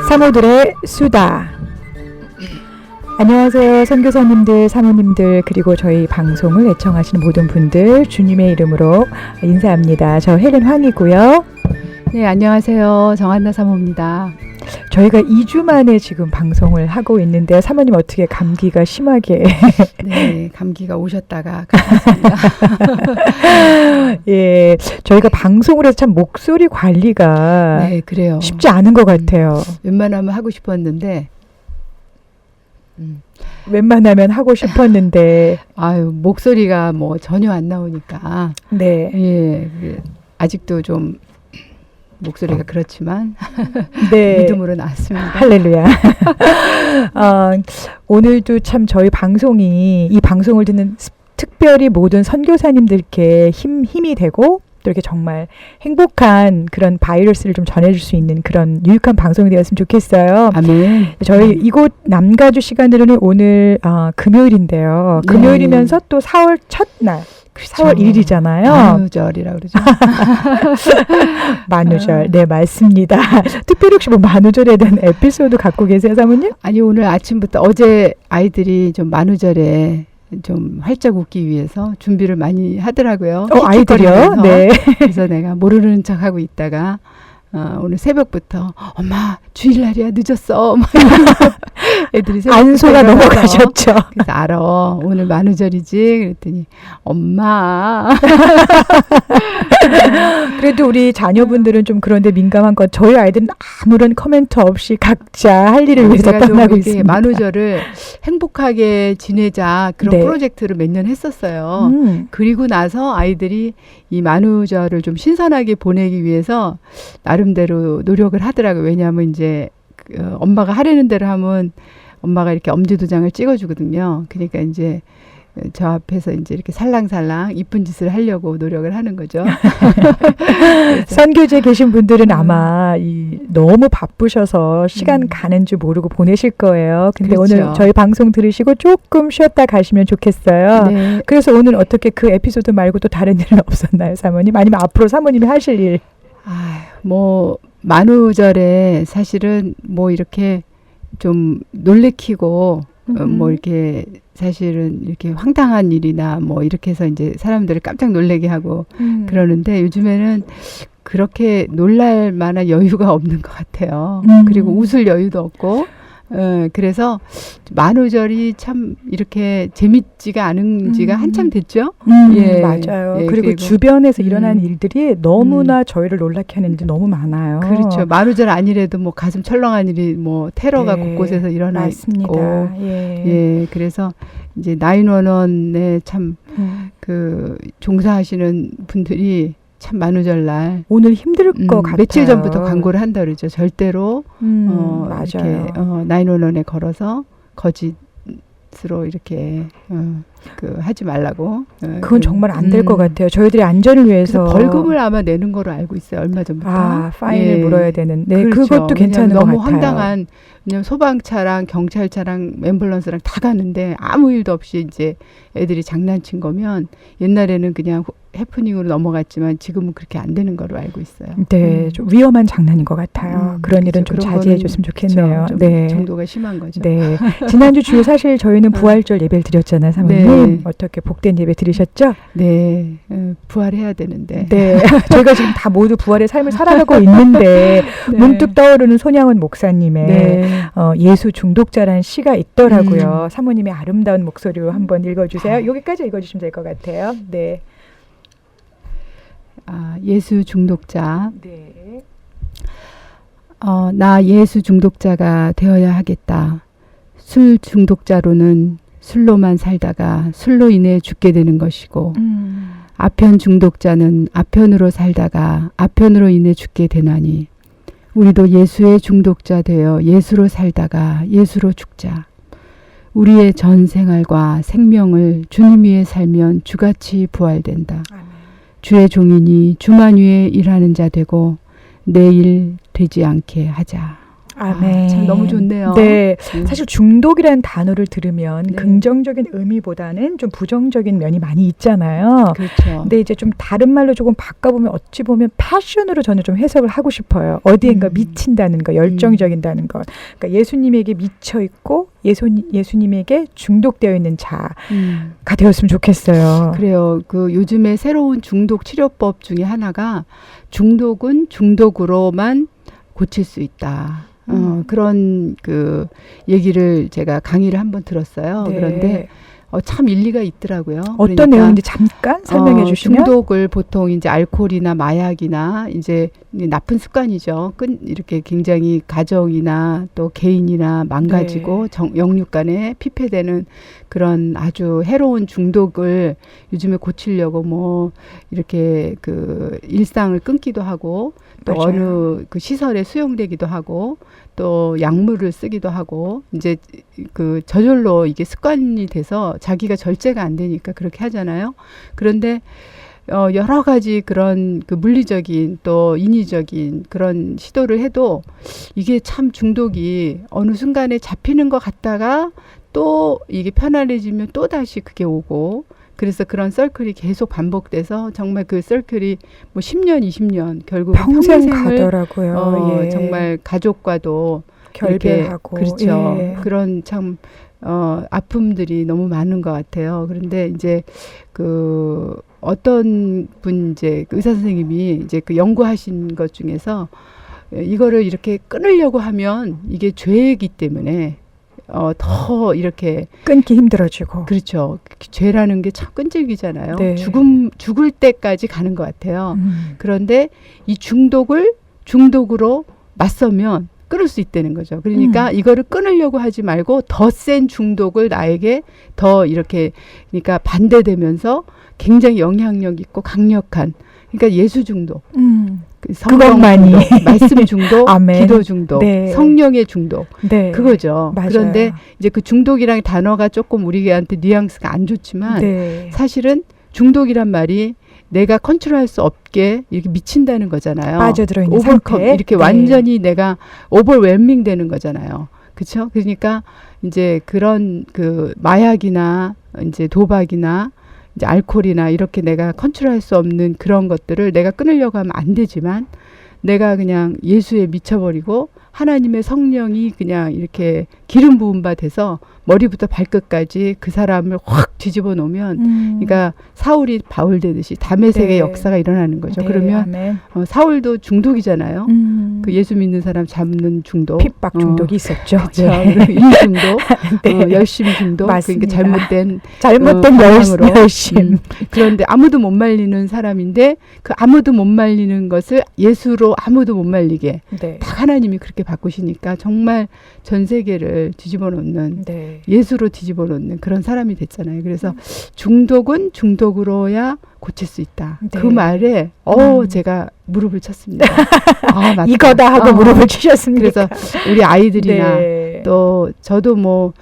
사모들의 수다. 안녕하세요. 선교사님들, 사모님들, 그리고 저희 방송을 애청하시는 모든 분들 주님의 이름으로 인사합니다. 저 헬렌 황이고요. 네, 안녕하세요. 정한나 사모입니다. 저희가 2주 만에 지금 방송을 하고 있는데요. 사모님 어떻게 감기가 심하게 네, 감기가 오셨다가 가셨습니다. 예, 저희가 방송을 해서 참 목소리 관리가 네, 그래요. 쉽지 않은 것 같아요. 웬만하면 하고 싶었는데 웬만하면 하고 싶었는데 아유, 목소리가 뭐 전혀 안 나오니까 네. 예, 아직도 좀 목소리가 그렇지만 네. 믿음으로 나왔습니다. 할렐루야. 오늘도 참 저희 방송이 이 방송을 듣는 특별히 모든 선교사님들께 힘이 되고 또 이렇게 정말 행복한 그런 바이러스를 좀 전해줄 수 있는 그런 유익한 방송이 되었으면 좋겠어요. 아멘. 저희 이곳 남가주 시간으로는 오늘 금요일인데요. 금요일이면서 또 4월 첫날. 4월 1일이잖아요. 만우절이라고 그러죠. 만우절. 네, 맞습니다. 특별히 혹시 뭐 만우절에 대한 에피소드 갖고 계세요, 사모님? 아니, 오늘 아침부터 어제 아이들이 좀 만우절에 좀 활짝 웃기 위해서 준비를 많이 하더라고요. 아이들이요? 네. 그래서 내가 모르는 척하고 있다가 오늘 새벽부터 엄마 주일날이야 늦었어. 애들이 안소가 넘어가셨죠. 그래서 알아 오늘 만우절이지. 그랬더니 엄마. 그래도 우리 자녀분들은 좀 그런데 민감한 것. 저희 아이들은 아무런 코멘트 없이 각자 할 일을 위해서 떠나고 있습니다. 만우절을 행복하게 지내자 그런 네. 프로젝트를 몇 년 했었어요. 그리고 나서 아이들이 이 만우절을 좀 신선하게 보내기 위해서 나름대로 노력을 하더라고요. 왜냐하면 이제 엄마가 하려는 대로 하면 엄마가 이렇게 엄지도장을 찍어주거든요. 그러니까 이제 저 앞에서 이제 이렇게 살랑살랑 이쁜 짓을 하려고 노력을 하는 거죠. 선교지에 계신 분들은 아마 너무 바쁘셔서 시간 가는 줄 모르고 보내실 거예요. 근데 그렇죠. 오늘 저희 방송 들으시고 조금 쉬었다 가시면 좋겠어요. 네. 그래서 오늘 어떻게 그 에피소드 말고 또 다른 일은 없었나요, 사모님? 아니면 앞으로 사모님이 하실 일? 뭐 만우절에 사실은 뭐 이렇게 좀 놀래키고 뭐 이렇게 사실은 이렇게 황당한 일이나 뭐 이렇게 해서 이제 사람들을 깜짝 놀래게 하고 그러는데 요즘에는 그렇게 놀랄 만한 여유가 없는 것 같아요. 그리고 웃을 여유도 없고 그래서 만우절이 참 이렇게 재밌지가 않은 지가 한참 됐죠. 예, 맞아요. 예, 그리고 주변에서 일어나는 일들이 너무나 저희를 놀라게 하는 일이 너무 많아요. 그렇죠. 만우절 아니래도 뭐 가슴 철렁한 일이 뭐 테러가 네, 곳곳에서 일어나 맞습니다. 있고, 예. 그래서 이제 911에 참 그 종사하시는 분들이 참 만우절날 오늘 힘들 것 같아요. 며칠 전부터 광고를 한다 그러죠. 절대로 맞아요. 이렇게 911에 걸어서 거짓으로 이렇게 그 하지 말라고. 그건 정말 안 될 것 같아요. 저희들의 안전을 위해서 벌금을 아마 내는 거로 알고 있어요. 얼마 전부터. 파인을 물어야 되는. 네, 그렇죠. 그것도 괜찮은 것 너무 같아요. 황당한. 왜냐면 소방차랑 경찰차랑 앰뷸런스랑 다 가는데 아무 일도 없이 이제 애들이 장난친 거면 옛날에는 그냥 해프닝으로 넘어갔지만 지금은 그렇게 안 되는 거로 알고 있어요. 네, 좀 위험한 장난인 것 같아요. 그런 일은 좀 자제해 줬으면 좋겠네요. 좀 네. 정도가 심한 거죠. 네. 지난주 주일 사실 저희는 부활절 예배를 드렸잖아요, 사모님. 네. 어떻게 복된 예배 들으셨죠? 네, 부활해야 되는데. 네. 저희가 지금 다 모두 부활의 삶을 살아가고 있는데 네. 문득 떠오르는 손양원 목사님의 네. 예수 중독자라는 시가 있더라고요. 사모님의 아름다운 목소리로 한번 읽어주세요. 여기까지 읽어주시면 될 것 같아요. 네. 예수 중독자. 네. 나 예수 중독자가 되어야 하겠다. 술 중독자로는 술로만 살다가 술로 인해 죽게 되는 것이고 아편 중독자는 아편으로 살다가 아편으로 인해 죽게 되나니 우리도 예수의 중독자 되어 예수로 살다가 예수로 죽자. 우리의 전 생활과 생명을 주님 위에 살면 주같이 부활된다. 주의 종이니 주만 위에 일하는 자 되고 내 일 되지 않게 하자. 아멘. 참 너무 좋네요. 네. 음. 사실 중독이라는 단어를 들으면 네. 긍정적인 의미보다는 좀 부정적인 면이 많이 있잖아요. 그렇죠. 근데 이제 좀 다른 말로 조금 바꿔보면 어찌 보면 패션으로 저는 좀 해석을 하고 싶어요. 어디엔가 미친다는 거, 열정적인다는 것. 그러니까 예수님에게 미쳐 있고 예수님에게 중독되어 있는 자가 되었으면 좋겠어요. 그래요. 그 요즘에 새로운 중독 치료법 중에 하나가 중독은 중독으로만 고칠 수 있다. 그런 그 얘기를 제가 강의를 한번 들었어요. 네. 그런데 참 일리가 있더라고요. 어떤 그러니까, 내용인지 잠깐 설명해 주시면. 중독을 보통 이제 알코올이나 마약이나 이제 나쁜 습관이죠. 이렇게 굉장히 가정이나 또 개인이나 망가지고 영육 간에 피폐되는 그런 아주 해로운 중독을 요즘에 고치려고 뭐 이렇게 그 일상을 끊기도 하고 또 맞아요. 어느 그 시설에 수용되기도 하고 또 약물을 쓰기도 하고 이제 그 저절로 이게 습관이 돼서 자기가 절제가 안 되니까 그렇게 하잖아요. 그런데 여러 가지 그런 그 물리적인 또 인위적인 그런 시도를 해도 이게 참 중독이 어느 순간에 잡히는 것 같다가 또 이게 편안해지면 또 다시 그게 오고 그래서 그런 서클이 계속 반복돼서 정말 그 서클이 뭐 10년, 20년 결국 평생 평생을 가더라고요. 예. 정말 가족과도 결별하고. 그렇죠. 예. 그런 참 아픔들이 너무 많은 것 같아요. 그런데 이제 그 어떤 분 이제 그 의사 선생님이 이제 그 연구하신 것 중에서 이거를 이렇게 끊으려고 하면 이게 죄이기 때문에 더 이렇게 끊기 힘들어지고. 그렇죠. 죄라는 게 참 끈질기잖아요. 네. 죽을 때까지 가는 것 같아요. 그런데 이 중독으로 맞서면 끊을 수 있다는 거죠. 그러니까 이거를 끊으려고 하지 말고 더 센 중독을 나에게 더 이렇게 그러니까 반대되면서 굉장히 영향력 있고 강력한 그러니까 예수 중독, 성경 그것만이. 중독, 말씀 중독, 아멘. 기도 중독, 네. 성령의 중독 네. 그거죠. 맞아요. 그런데 이제 그 중독이라는 단어가 조금 우리한테 뉘앙스가 안 좋지만 네. 사실은 중독이란 말이 내가 컨트롤할 수 없게 이렇게 미친다는 거잖아요. 빠져들어 있는 오버컴 상태. 이렇게 네. 완전히 내가 오버웰밍 되는 거잖아요. 그렇죠? 그러니까 이제 그런 그 마약이나 이제 도박이나 이제 알코올이나 이렇게 내가 컨트롤할 수 없는 그런 것들을 내가 끊으려고 하면 안 되지만 내가 그냥 예수에 미쳐버리고 하나님의 성령이 그냥 이렇게 기름 부은 바 돼서 머리부터 발끝까지 그 사람을 확 뒤집어 놓으면 그러니까 사울이 바울 되듯이 다메섹의 네. 역사가 일어나는 거죠. 네, 그러면 아멘. 사울도 중독이잖아요. 그 예수 믿는 사람 잡는 중독. 핍박 중독이 있었죠. 그렇죠. 예. 일 중독, 네. 열심 중독. 맞습니다. 그러니까 잘못된 방향으로. 열심. 그런데 아무도 못 말리는 사람인데 그 아무도 못 말리는 것을 예수로 아무도 못 말리게 네. 딱 하나님이 그렇게 바꾸시니까 정말 전 세계를 뒤집어 놓는 네. 예수로 뒤집어 놓는 그런 사람이 됐잖아요. 그래서 중독은 중독으로야 고칠 수 있다. 네. 그 말에 제가 무릎을 쳤습니다. 아, 맞다. 이거다 하고 무릎을 치셨습니다. 그래서 우리 아이들이나 네. 또 저도 뭐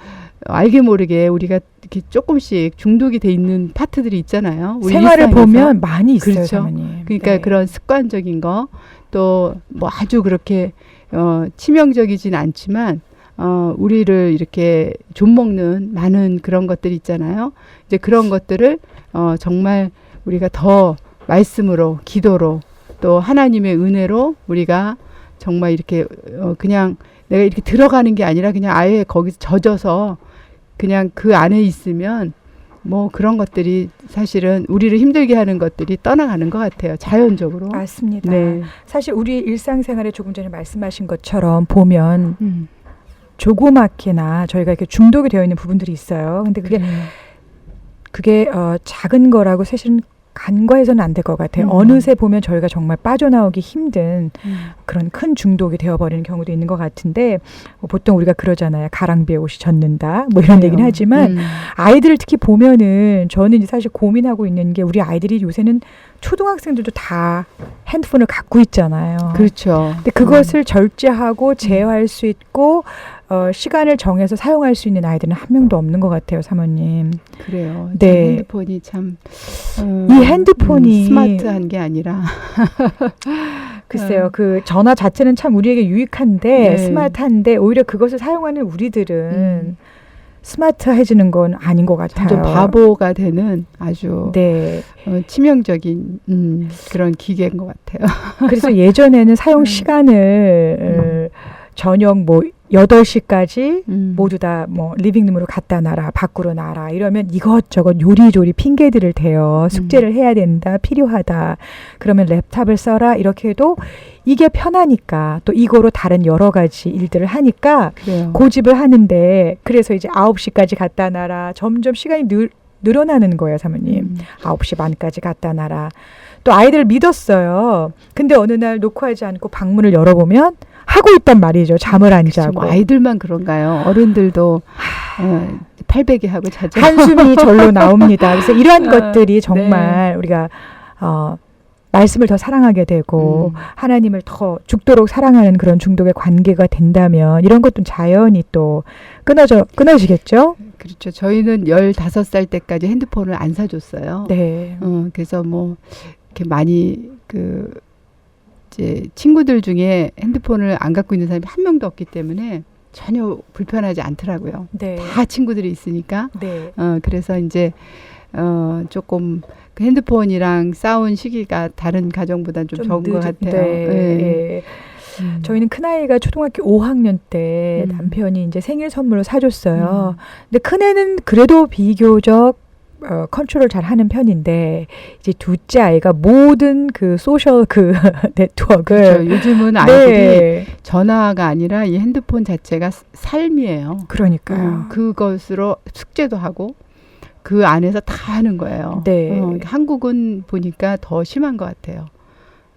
알게 모르게 우리가 이렇게 조금씩 중독이 돼 있는 파트들이 있잖아요. 우리 생활을 일상에서. 보면 많이 있어요, 그렇죠. 사모님. 그러니까 네. 그런 습관적인 거 또 뭐 아주 그렇게 치명적이진 않지만 우리를 이렇게 좀먹는 많은 그런 것들이 있잖아요. 이제 그런 것들을 정말 우리가 더 말씀으로 기도로 또 하나님의 은혜로 우리가 정말 이렇게 그냥 내가 이렇게 들어가는 게 아니라 그냥 아예 거기서 젖어서 그냥 그 안에 있으면 뭐 그런 것들이 사실은 우리를 힘들게 하는 것들이 떠나가는 것 같아요. 자연적으로. 맞습니다. 네. 사실 우리 일상생활에 조금 전에 말씀하신 것처럼 보면 조그맣게나 저희가 이렇게 중독이 되어 있는 부분들이 있어요. 근데 그게 작은 거라고 사실은 간과해서는 안 될 것 같아요. 어느새 보면 저희가 정말 빠져나오기 힘든 그런 큰 중독이 되어버리는 경우도 있는 것 같은데 보통 우리가 그러잖아요. 가랑비에 옷이 젖는다. 뭐 이런 얘기는 하지만 아이들을 특히 보면은 저는 이제 사실 고민하고 있는 게 우리 아이들이 요새는 초등학생들도 다 핸드폰을 갖고 있잖아요. 그렇죠. 근데 그것을 절제하고 제어할 수 있고 시간을 정해서 사용할 수 있는 아이들은 한 명도 없는 것 같아요, 사모님. 그래요. 네. 핸드폰이 참 이 핸드폰이 스마트한 게 아니라 글쎄요. 그 전화 자체는 참 우리에게 유익한데 네. 스마트한데 오히려 그것을 사용하는 우리들은 스마트해지는 건 아닌 것 같아요. 점점 바보가 되는 아주 네. 치명적인 그런 기계인 것 같아요. 그래서 예전에는 사용 시간을 저녁 뭐 8시까지 모두 다 뭐 리빙룸으로 갖다 놔라, 밖으로 놔라 이러면 이것저것 요리조리 핑계들을 대요. 숙제를 해야 된다, 필요하다. 그러면 랩탑을 써라 이렇게 해도 이게 편하니까 또 이거로 다른 여러 가지 일들을 하니까 그래요. 고집을 하는데 그래서 이제 9시까지 갖다 놔라. 점점 시간이 늘어나는 거예요, 사모님. 9시 반까지 갖다 놔라. 또 아이들을 믿었어요. 근데 어느 날 녹화하지 않고 방문을 열어보면 하고 있단 말이죠. 잠을 안 자고. 뭐 아이들만 그런가요? 어른들도 팔베개 하고 자죠. 한숨이 절로 나옵니다. 그래서 이러한 것들이 정말 네. 우리가 말씀을 더 사랑하게 되고 하나님을 더 죽도록 사랑하는 그런 중독의 관계가 된다면 이런 것도 자연히 또 끊어지겠죠? 그렇죠. 저희는 15살 때까지 핸드폰을 안 사줬어요. 네. 그래서 뭐 이렇게 많이 이제 친구들 중에 핸드폰을 안 갖고 있는 사람이 한 명도 없기 때문에 전혀 불편하지 않더라고요. 네. 다 친구들이 있으니까. 네. 그래서 이제 조금 그 핸드폰이랑 싸운 시기가 다른 가정보다는 좀 적은 것 같아요. 네. 네. 저희는 큰아이가 초등학교 5학년 때 남편이 이제 생일 선물로 사줬어요. 근데 큰애는 그래도 비교적 컨트롤 잘 하는 편인데 이제 둘째 아이가 모든 그 소셜 그 네트워크를 그렇죠. 요즘은 아이들이 네. 전화가 아니라 이 핸드폰 자체가 삶이에요. 그러니까요. 그것으로 숙제도 하고 그 안에서 다 하는 거예요. 네. 한국은 보니까 더 심한 것 같아요.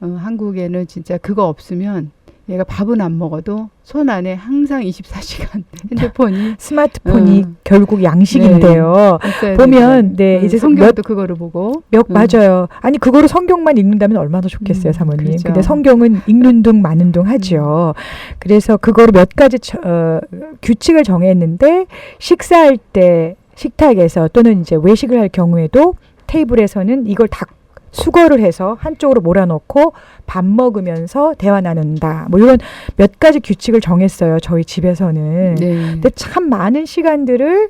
한국에는 진짜 그거 없으면 얘가 밥은 안 먹어도 손 안에 항상 24시간 핸드폰이 스마트폰이 결국 양식인데요. 네. 보면 이제 성경도 그거를 보고 맞아요. 아니 그거로 성경만 읽는다면 얼마나 좋겠어요, 사모님. 그렇죠. 근데 성경은 읽는 둥 마는 둥 하죠. 그래서 그거로 몇 가지 규칙을 정했는데 식사할 때 식탁에서 또는 이제 외식을 할 경우에도 테이블에서는 이걸 다 수거를 해서 한쪽으로 몰아넣고 밥 먹으면서 대화 나눈다. 뭐 이런 몇 가지 규칙을 정했어요. 저희 집에서는. 네. 근데 참 많은 시간들을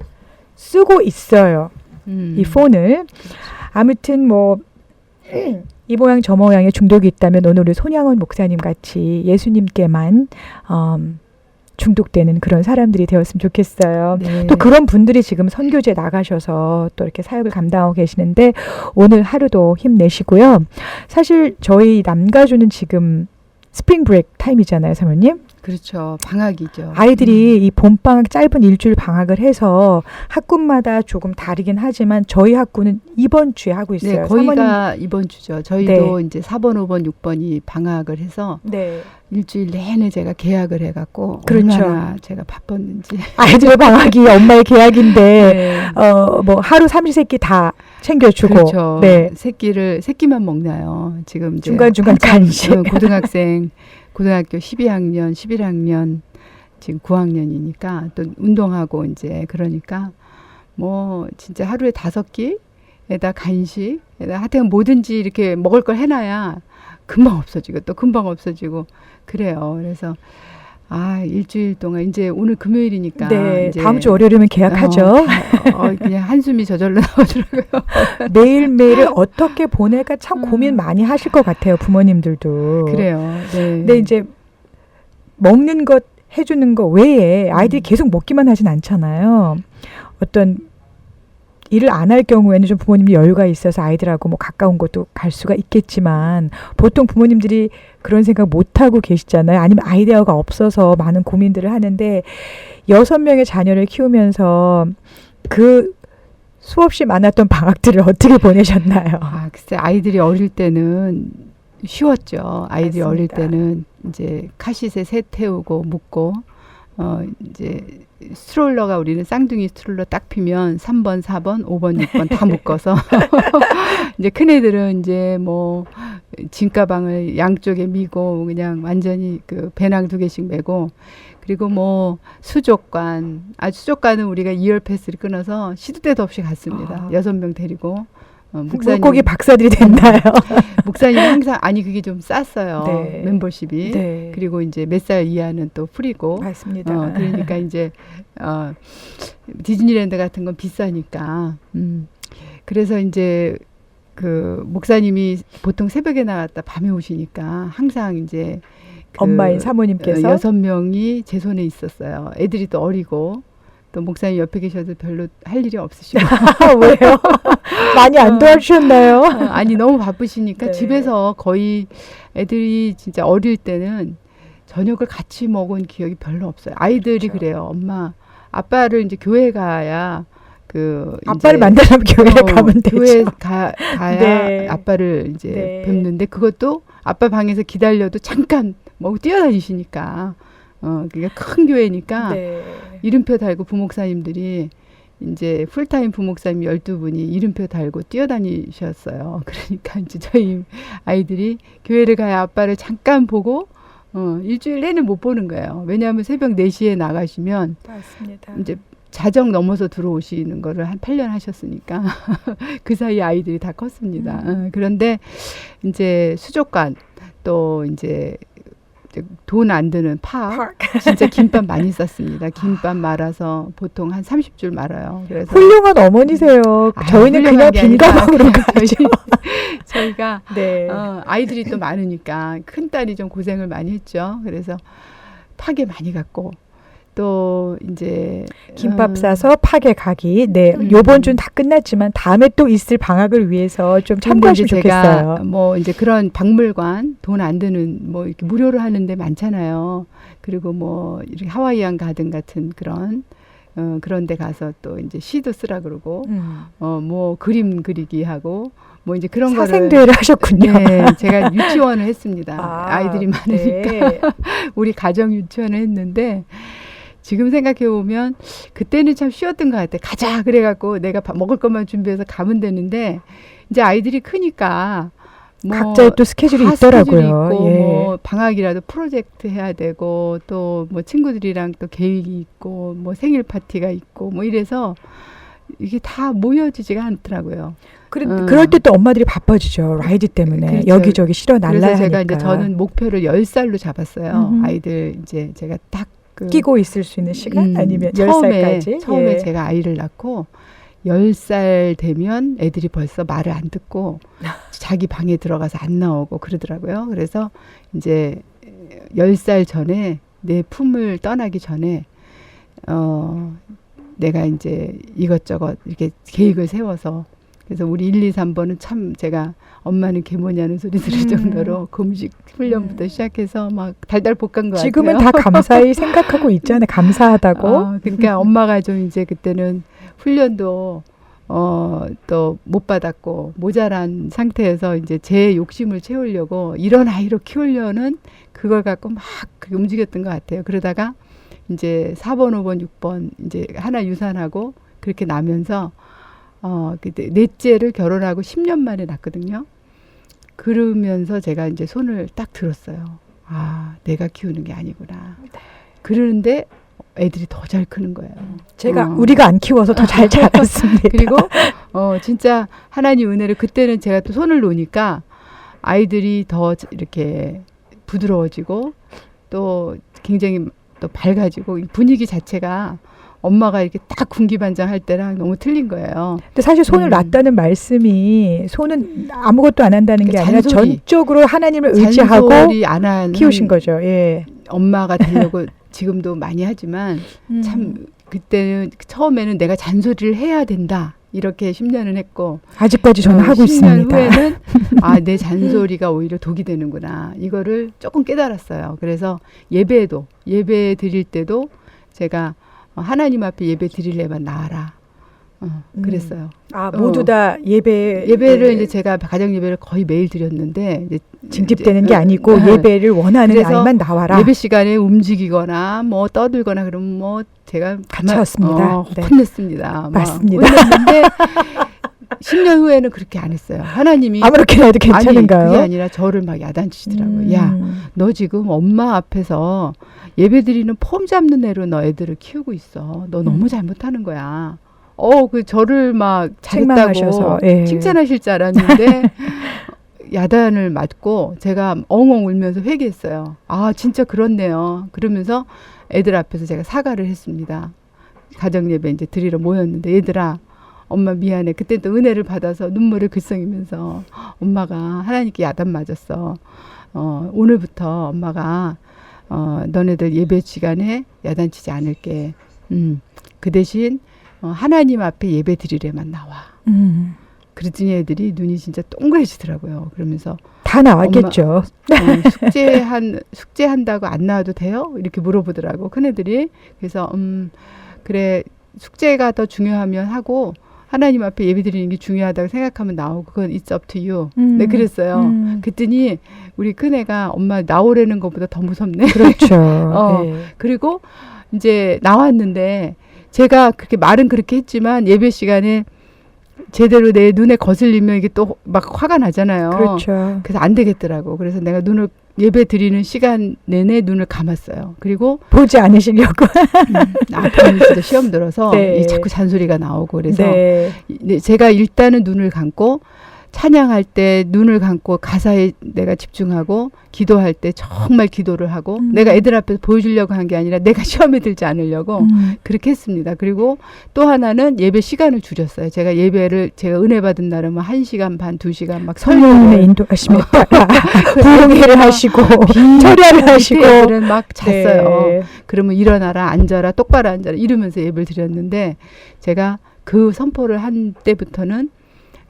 쓰고 있어요. 이 폰을. 아무튼 뭐 이 모양 저 모양의 중독이 있다면 오늘 우리 손양원 목사님 같이 예수님께만 중독되는 그런 사람들이 되었으면 좋겠어요. 네. 또 그런 분들이 지금 선교제 나가셔서 또 이렇게 사역을 감당하고 계시는데 오늘 하루도 힘내시고요. 사실 저희 남가주는 지금 스프링 브레이크 타임이잖아요, 사모님. 그렇죠. 방학이죠. 아이들이 이 봄방학 짧은 일주일 방학을 해서 학군마다 조금 다르긴 하지만 저희 학군은 이번 주에 하고 있어요. 네, 거의가 이번 주죠. 저희도 이제 4번, 5번, 6번이 방학을 해서 일주일 내내 제가 계약을 해갖고 얼마나 제가 바빴는지. 아이들의 방학이 엄마의 계약인데 뭐 하루 삼시세끼 다 챙겨주고. 그렇죠. 네. 새끼만 먹나요? 지금 이제 중간중간 간식. 고등학교 12학년, 11학년, 지금 9학년이니까 또 운동하고 이제 그러니까 뭐 진짜 하루에 5끼에다 간식에다 하여튼 뭐든지 이렇게 먹을 걸 해놔야 금방 없어지고 또 금방 없어지고 그래요. 그래서 일주일 동안 이제 오늘 금요일이니까 이제 다음 주 월요일이면 계약하죠. 그냥 한숨이 저절로 나오더라고요. 매일매일을 어떻게 보낼까 참 고민 많이 하실 것 같아요. 부모님들도. 그래요. 네. 근데 이제 먹는 것 해주는 거 외에 아이들이 계속 먹기만 하진 않잖아요. 어떤 일을 안 할 경우에는 좀 부모님이 여유가 있어서 아이들하고 뭐 가까운 곳도 갈 수가 있겠지만 보통 부모님들이 그런 생각 못하고 계시잖아요. 아니면 아이디어가 없어서 많은 고민들을 하는데 6명의 자녀를 키우면서 그 수없이 많았던 방학들을 어떻게 보내셨나요? 글쎄 아이들이 어릴 때는 쉬웠죠. 아이들이 맞습니다. 어릴 때는 이제 카시트에 새 태우고 묶고 이제 스트롤러가 우리는 쌍둥이 스트롤러 딱 피면 3번, 4번, 5번, 6번 다 묶어서 이제 큰애들은 이제 뭐 짐가방을 양쪽에 미고 그냥 완전히 그 배낭 2개씩 메고 그리고 뭐 수족관 수족관은 우리가 2열 패스를 끊어서 시도 때도 없이 갔습니다. 6명 데리고 물고기 박사들이 됐나요? 목사님 항상 아니 그게 좀 쌌어요. 네. 멤버십이. 네. 그리고 이제 몇 살 이하는 또 프리고. 맞습니다. 그러니까 이제 디즈니랜드 같은 건 비싸니까. 그래서 이제 그 목사님이 보통 새벽에 나갔다 밤에 오시니까 항상 이제 그 엄마인 사모님께서 6명이 제 손에 있었어요. 애들이 또 어리고 또 목사님 옆에 계셔도 별로 할 일이 없으시고. 왜요? 많이 안 도와주셨나요? 아니 너무 바쁘시니까 네. 집에서 거의 애들이 진짜 어릴 때는 저녁을 같이 먹은 기억이 별로 없어요. 아이들이 그렇죠. 그래요. 엄마, 아빠를 이제 교회 가야 그 아빠를 이제 만나려면 교회를 가면 교회 되죠. 가야 네. 아빠를 이제 네. 뵙는데 그것도 아빠 방에서 기다려도 잠깐 뭐 뛰어다니시니까 그게 큰 교회니까 네. 이름표 달고 부목사님들이 이제 풀타임 부목사님 12분이 이름표 달고 뛰어다니셨어요. 그러니까 이제 저희 아이들이 교회를 가야 아빠를 잠깐 보고 일주일 내내 못 보는 거예요. 왜냐하면 새벽 4시에 나가시면 맞습니다. 이제 자정 넘어서 들어오시는 거를 한 8년 하셨으니까 그 사이 아이들이 다 컸습니다. 그런데 이제 수족관 또 이제 돈 안 드는 파 진짜 김밥 많이 쌌습니다. 김밥 말아서 보통 한 30줄 말아요. 그래서 훌륭한 어머니세요. 저희는 그냥 훌륭한 게 아니라 빈가방으로 그냥 가죠. 저희가 네. 아이들이 또 많으니까 큰 딸이 좀 고생을 많이 했죠. 그래서 파게 많이 갔고 또 이제 김밥 싸서 파게 가기. 네. 요번 주는 다 끝났지만 다음에 또 있을 방학을 위해서 좀 참고하시면 좋겠어요. 제가 뭐 이제 그런 박물관 돈 안 드는 뭐 이렇게 무료로 하는 데 많잖아요. 그리고 뭐 이렇게 하와이안 가든 같은 그런 그런 데 가서 또 이제 시도 쓰라 그러고 뭐 그림 그리기 하고 뭐 이제 그런 거를 사생대회를 하셨군요. 네, 제가 유치원을 했습니다. 아이들이 많으니까 네. 우리 가정 유치원을 했는데 지금 생각해 보면 그때는 참 쉬웠던 것 같아요. 가자 그래갖고 내가 먹을 것만 준비해서 가면 되는데 이제 아이들이 크니까 뭐 각자의 또 스케줄이 다 있더라고요. 스케줄이 있고 예. 뭐 방학이라도 프로젝트 해야 되고 또 뭐 친구들이랑 또 계획이 있고 뭐 생일 파티가 있고 뭐 이래서 이게 다 모여지지가 않더라고요. 그럴 때 또 엄마들이 바빠지죠. 라이드 때문에 그렇죠. 여기저기 실어 날라야 그래서 하니까. 제가 이제 저는 목표를 10살로 잡았어요. 아이들 이제 제가 딱 끼고 있을 수 있는 시간 아니면 10살까지. 처음에 예. 제가 아이를 낳고 10살 되면 애들이 벌써 말을 안 듣고 자기 방에 들어가서 안 나오고 그러더라고요. 그래서 이제 10살 전에 내 품을 떠나기 전에 내가 이제 이것저것 이렇게 계획을 세워서 그래서 우리 1, 2, 3번은 참 제가 엄마는 개 뭐냐는 소리 들을 정도로 금식 훈련부터 시작해서 막 달달 볶은 것 지금은 같아요. 다 감사히 생각하고 있잖아요. 감사하다고. 그러니까 엄마가 좀 이제 그때는 훈련도 또 못 받았고 모자란 상태에서 이제 제 욕심을 채우려고 이런 아이로 키우려는 그걸 갖고 막 움직였던 것 같아요. 그러다가 이제 4번, 5번, 6번 이제 하나 유산하고 그렇게 나면서 그때 넷째를 결혼하고 10년 만에 낳거든요. 그러면서 제가 이제 손을 딱 들었어요. 아, 내가 키우는 게 아니구나. 그러는데 애들이 더 잘 크는 거예요. 우리가 안 키워서 더 잘 자랐습니다. 그리고 진짜 하나님 은혜를 그때는 제가 또 손을 놓으니까 아이들이 더 이렇게 부드러워지고 또 굉장히 또 밝아지고 이 분위기 자체가 엄마가 이렇게 딱 군기반장할 때랑 너무 틀린 거예요. 근데 사실 손을 놨다는 말씀이 손은 아무것도 안 한다는 게 아니라 잔소리. 전적으로 하나님을 의지하고 잔소리 안 하는 키우신 거죠. 예. 엄마가 되려고 지금도 많이 하지만 참 그때는 처음에는 내가 잔소리를 해야 된다. 이렇게 10년을 했고 아직까지 저는 하고 10년 있습니다. 후에는 내 잔소리가 오히려 독이 되는구나. 이거를 조금 깨달았어요. 그래서 예배 드릴 때도 제가 하나님 앞에 예배 드리려면 나와라. 그랬어요. 모두 다 예배를 이제 제가 가정 예배를 거의 매일 드렸는데 이제 징집되는 게 아니고 예배를 원하는 아이만 나와라. 예배 시간에 움직이거나 뭐 떠들거나 그러면 뭐 제가 갇혔습니다. 네. 혼냈습니다. 맞습니다. 혼냈는데 10년 후에는 그렇게 안 했어요. 하나님이 아무렇게나 해도 괜찮은가요? 아니, 그게 아니라 저를 막 야단치시더라고요. 야, 너 지금 엄마 앞에서 예배 드리는 폼 잡는 애로 너 애들을 키우고 있어. 너 너무 잘못하는 거야. 그 저를 막 책망하셔서, 잘했다고 예. 칭찬하실 줄 알았는데 야단을 맞고 제가 엉엉 울면서 회개했어요. 아, 진짜 그렇네요. 그러면서 애들 앞에서 제가 사과를 했습니다. 가정예배 이제 드리러 모였는데, 얘들아, 엄마 미안해. 그때 또 은혜를 받아서 눈물을 글썽이면서 엄마가 하나님께 야단 맞았어. 오늘부터 엄마가 너네들 예배 시간에 야단치지 않을게. 그 대신 하나님 앞에 예배 드리래만 나와. 그랬더니 애들이 눈이 진짜 동그래지더라고요. 그러면서 다 나왔겠죠. 숙제한다고 안 나와도 돼요? 이렇게 물어보더라고, 큰애들이. 그래서 그래, 숙제가 더 중요하면 하고 하나님 앞에 예배 드리는 게 중요하다고 생각하면 나오고, 그건 it's up to you. 네, 그랬어요. 그랬더니 우리 큰애가 엄마 나오라는 것보다 더 무섭네. 그렇죠. 네. 그리고 이제 나왔는데 제가 그렇게 말은 그렇게 했지만 예배 시간에 제대로 내 눈에 거슬리면 이게 또 막 화가 나잖아요. 그렇죠. 그래서 안 되겠더라고. 그래서 내가 눈을 예배 드리는 시간 내내 눈을 감았어요. 그리고 보지 않으시려고. 앞으로는 진짜 시험 들어서 네. 자꾸 잔소리가 나오고 그래서 네. 제가 일단은 눈을 감고 찬양할 때 눈을 감고 가사에 내가 집중하고 기도할 때 정말 기도를 하고 내가 애들 앞에서 보여주려고 한 게 아니라 내가 시험에 들지 않으려고 그렇게 했습니다. 그리고 또 하나는 예배 시간을 줄였어요. 제가 예배를 제가 은혜 받은 날은 뭐 1시간 반, 2시간 막 성령님의 인도하심에 따라 부흥회를 하시고 철야를 하시고 그때들은 막 잤어요. 네. 그러면 일어나라, 앉아라, 똑바로 앉아라 이러면서 예배를 드렸는데 제가 그 선포를 한 때부터는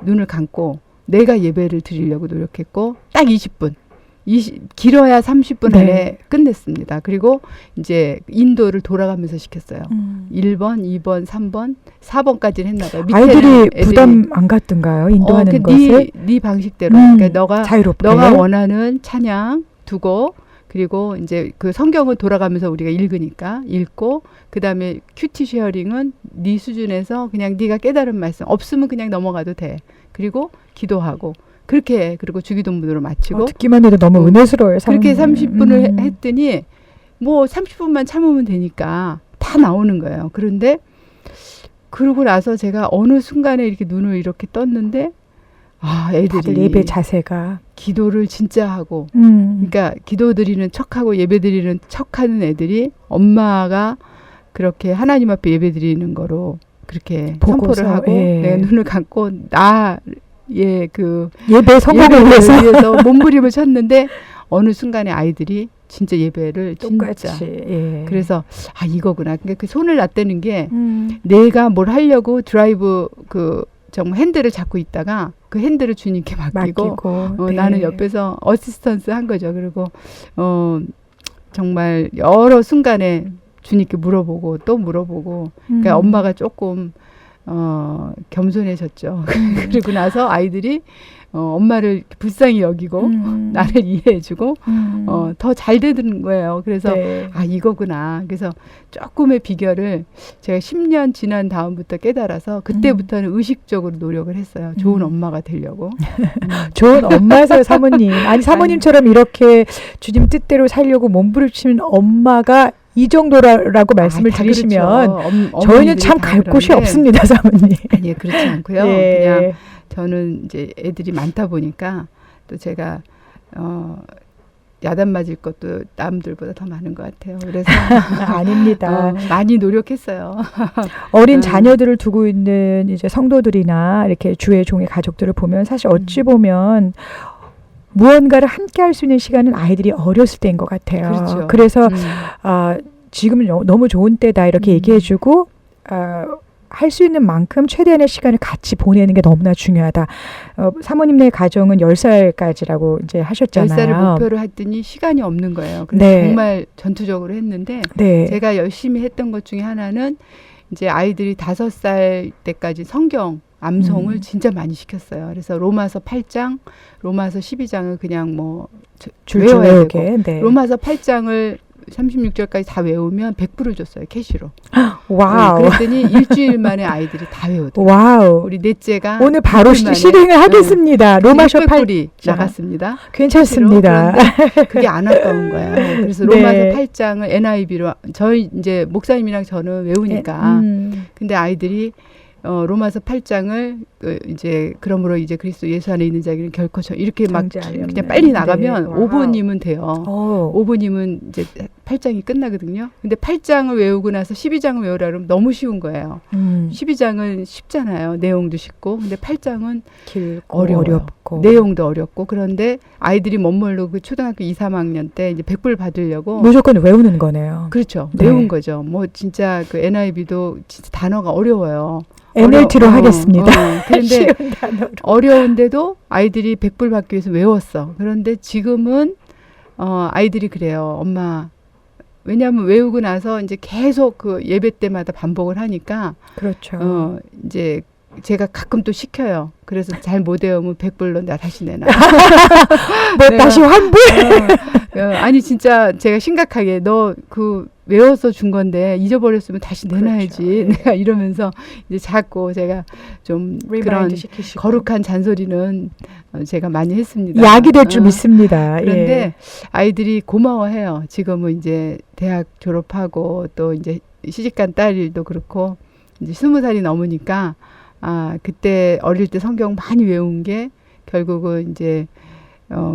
눈을 감고 내가 예배를 드리려고 노력했고 딱 20분. 길어야 30분 안에 네. 끝냈습니다. 그리고 이제 인도를 돌아가면서 시켰어요. 1번, 2번, 3번, 4번까지는 했나 봐요. 아이들이 부담 안 갖던가요? 인도하는 것을? 네 방식대로. 그러니까 너가 자유롭게. 너가 원하는 찬양 두고 그리고 이제 그 성경을 돌아가면서 우리가 읽으니까 읽고 그다음에 큐티 쉐어링은 네 수준에서 그냥 네가 깨달은 말씀 없으면 그냥 넘어가도 돼. 그리고 기도하고 그렇게 해. 그리고 주기도문으로 마치고 듣기만 해도 너무 은혜스러워요. 그렇게 30분을 했더니 뭐 30분만 참으면 되니까 다 나오는 거예요. 그런데 그러고 나서 제가 어느 순간에 이렇게 눈을 이렇게 떴는데 애들이 다들 예배 자세가 기도를 진짜 하고 그러니까 기도 드리는 척하고 예배 드리는 척하는 애들이 엄마가 그렇게 하나님 앞에 예배 드리는 거로 그렇게 보고서, 선포를 하고 예. 눈을 감고 그 예배 성공을 위해서 몸부림을 쳤는데 어느 순간에 아이들이 진짜 예배를 똑같이. 진짜 예. 그래서 이거구나. 그러니까 그 손을 놨다는 게 내가 뭘 하려고 드라이브 정말 핸들을 잡고 있다가 그 핸들을 주님께 맡기고 네. 나는 옆에서 어시스턴스 한 거죠. 그리고 정말 여러 순간에 주님께 물어보고 또 물어보고 그러니까 엄마가 조금 겸손해졌죠. 그리고 나서 아이들이 엄마를 불쌍히 여기고 나를 이해해주고 더 잘 되는 거예요. 그래서 네. 이거구나. 그래서 조금의 비결을 제가 10년 지난 다음부터 깨달아서 그때부터는 의식적으로 노력을 했어요. 좋은 엄마가 되려고. 좋은 엄마세요, 사모님. 아니 사모님처럼 이렇게 주님 뜻대로 살려고 몸부림치는 엄마가 이 정도라고 말씀을 드리시면 그렇죠. 저희는 참 갈 곳이 없습니다, 사모님. 예, 그렇지 않고요. 예. 그냥 저는 이제 애들이 많다 보니까 또 제가 야단 맞을 것도 남들보다 더 많은 것 같아요. 그래서 아닙니다. 많이 노력했어요. 어린 자녀들을 두고 있는 이제 성도들이나 이렇게 주의 종의 가족들을 보면 사실 어찌 보면 무언가를 함께 할 수 있는 시간은 아이들이 어렸을 때인 것 같아요. 그렇죠. 그래서 지금은 너무 좋은 때다 이렇게 얘기해주고 할 수 있는 만큼 최대한의 시간을 같이 보내는 게 너무나 중요하다. 사모님네 가정은 10살까지라고 이제 하셨잖아요. 10살을 목표로 했더니 시간이 없는 거예요. 그래서 네. 정말 전투적으로 했는데 네. 제가 열심히 했던 것 중에 하나는 이제 아이들이 5살 때까지 성경 암송을 진짜 많이 시켰어요. 그래서 로마서 8장, 로마서 12장을 그냥 뭐 줄줄 외워야 외우게. 되고 네. 로마서 8장을 36절까지 다 외우면 100불을 줬어요. 캐시로. 와우. 그랬더니 일주일 만에 아이들이 다 외우더라고요. 와우. 우리 넷째가 오늘 바로 일주일 만에, 실행을 하겠습니다. 로마서 600불이 8장. 나갔습니다. 괜찮습니다. 그런데 그게 안 아까운 거예요. 그래서 네. 로마서 8장을 NIV로 저희 이제 목사님이랑 저는 외우니까 근데 아이들이 로마서 8장을 이제 그러므로 이제 그리스도 예수 안에 있는 자에게는 결코 이렇게 막 정죄함이 그냥 없는. 빨리 나가면 네. 와우. 5분이면 돼요. 5분이면 이제 8장이 끝나거든요. 근데 8장을 외우고 나서 12장을 외우라 그러면 너무 쉬운 거예요. 12장은 쉽잖아요. 내용도 쉽고. 근데 8장은 길고 어려워요. 어렵고 내용도 어렵고. 그런데 아이들이 멋모르고 그 초등학교 2, 3학년 때 이제 100불 받으려고 무조건 외우는 거네요. 그렇죠. 네. 외운 거죠. 뭐 진짜 그 NIV도 진짜 단어가 어려워요. NLT로 하겠습니다. 그런데 쉬운 단어로. 어려운데도 아이들이 100불 받기 위해서 외웠어. 그런데 지금은 아이들이 그래요. 엄마 왜냐하면 외우고 나서 이제 계속 그 예배 때마다 반복을 하니까 그렇죠. 이제 제가 가끔 또 시켜요. 그래서 잘 못 외우면 100불로 나 다시 내놔. 뭐 내가- 다시 환불? 아니 진짜 제가 심각하게 너 그 외워서 준 건데 잊어버렸으면 다시 내놔야지. 그렇죠. 예. 내가 이러면서 이제 자꾸 제가 좀 그런 리마인드 시키시고. 거룩한 잔소리는 제가 많이 했습니다. 약이 될 줄 어, 믿습니다. 그런데 예. 아이들이 고마워해요. 지금은 이제 대학 졸업하고 또 이제 시집간 딸도 그렇고 이제 20살이 넘으니까 그때 어릴 때 성경 많이 외운 게 결국은 이제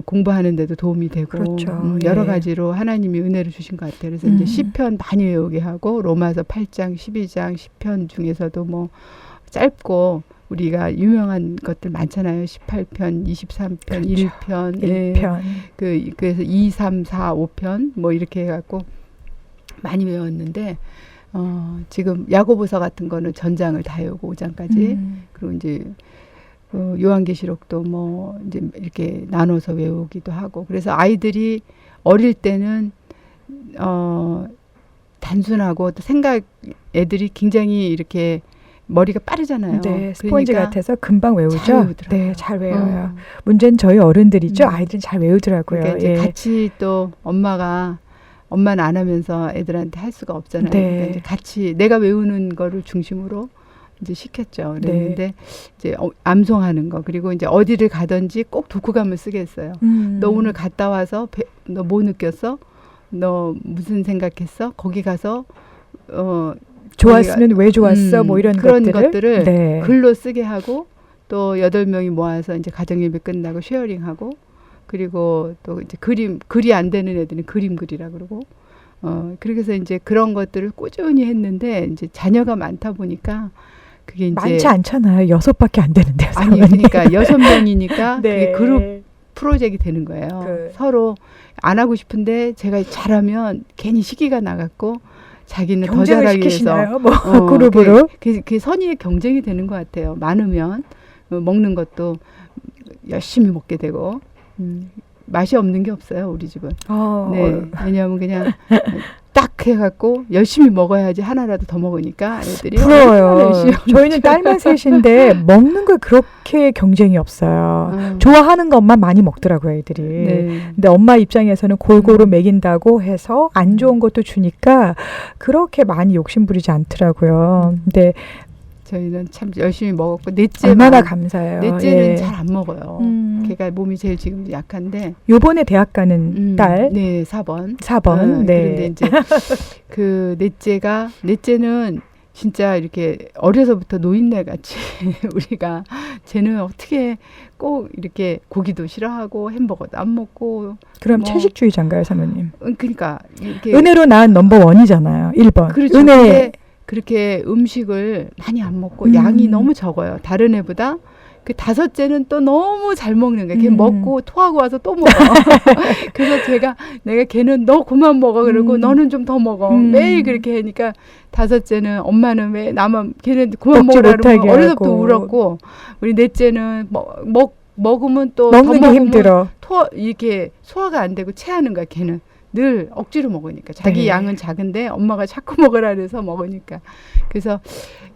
공부하는 데도 도움이 되고 그렇죠. 여러 예. 가지로 하나님이 은혜를 주신 것 같아요. 그래서 이제 시편 많이 외우게 하고 로마서 8장, 12장 시편 중에서도 뭐 짧고 우리가 유명한 것들 많잖아요. 18편, 23편, 그렇죠. 1편, 예. 1편. 그래서 2, 3, 4, 5편 뭐 이렇게 해갖고 많이 외웠는데 지금 야고보서 같은 거는 전장을 다 외우고 5장까지 그리고 이제 요한계시록도 뭐 이제 이렇게 나눠서 외우기도 하고 그래서 아이들이 어릴 때는 단순하고 또 애들이 굉장히 이렇게 머리가 빠르잖아요. 네, 스폰지 그러니까 같아서 금방 외우죠. 잘 외우더라고요. 네, 잘 외워요. 문제는 저희 어른들이죠. 아이들은 잘 외우더라고요. 그러니까 이제 예. 같이 또 엄마는 안 하면서 애들한테 할 수가 없잖아요. 네. 그러니까 이제 같이 내가 외우는 거를 중심으로 이제 시켰죠. 그랬는데 이제 암송하는 거 그리고 이제 어디를 가든지 꼭 독후감을 쓰게 했어요. 너 오늘 갔다 와서 너 뭐 느꼈어? 너 무슨 생각했어? 거기 가서 좋았으면 왜 좋았어? 뭐 이런 그런 것들을 네. 글로 쓰게 하고 또 8명이 모아서 이제 가정예배 끝나고 쉐어링하고 그리고 또 이제 글이 안 되는 애들은 그림 그리라 그러고 그렇게 해서 이제 그런 것들을 꾸준히 했는데 이제 자녀가 많다 보니까 그게 이제 많지 않잖아요. 6밖에 안 되는데요. 아니 그러니까 6명이니까 네. 그게 그룹 프로젝트가 되는 거예요. 서로 안 하고 싶은데 제가 잘하면 괜히 시기가 나갔고 자기는 더 경쟁을 잘하기 위해서 시키시나요? 뭐 그룹으로? 그게 선의의 경쟁이 되는 것 같아요. 많으면 먹는 것도 열심히 먹게 되고 맛이 없는 게 없어요. 우리 집은. 네, 왜냐하면 그냥 딱 해갖고 열심히 먹어야지 하나라도 더 먹으니까 애들이 부러워요. 열심히 저희는 딸만 셋인데 먹는 거 그렇게 경쟁이 없어요. 좋아하는 것만 많이 먹더라고요, 애들이. 네. 근데 엄마 입장에서는 골고루 먹인다고 해서 안 좋은 것도 주니까 그렇게 많이 욕심부리지 않더라고요. 근데 저희는 참 열심히 먹었고 얼마나 감사해요. 넷째는 예. 잘 안 먹어요. 걔가 몸이 제일 지금 약한데 요번에 대학 가는 딸 네, 4번. 4번. 네. 그런데 이제 넷째는 진짜 이렇게 어려서부터 노인네 같이 우리가 쟤는 어떻게 꼭 이렇게 고기도 싫어하고 햄버거도 안 먹고 그럼 뭐, 채식주의자인가요, 사모님? 그러니까 이렇게 은혜로 낳은 넘버1이잖아요. 1번. 그렇죠. 은혜. 근데 그렇게 음식을 많이 안 먹고 양이 너무 적어요. 다른 애보다. 그 다섯째는 또 너무 잘 먹는 거야. 걔 먹고 토하고 와서 또 먹어. 그래서 내가 걔는 너 그만 먹어. 그러고 너는 좀 더 먹어. 매일 그렇게 하니까 다섯째는 엄마는 왜 나만 걔는 그만 먹으라 그러면 어려서부터 울었고 우리 넷째는 먹으면 또 더 먹는 게 힘들어. 이렇게 소화가 안 되고 체하는 거야. 걔는. 늘 억지로 먹으니까 자기 네. 양은 작은데 엄마가 자꾸 먹으라 그래서 먹으니까 그래서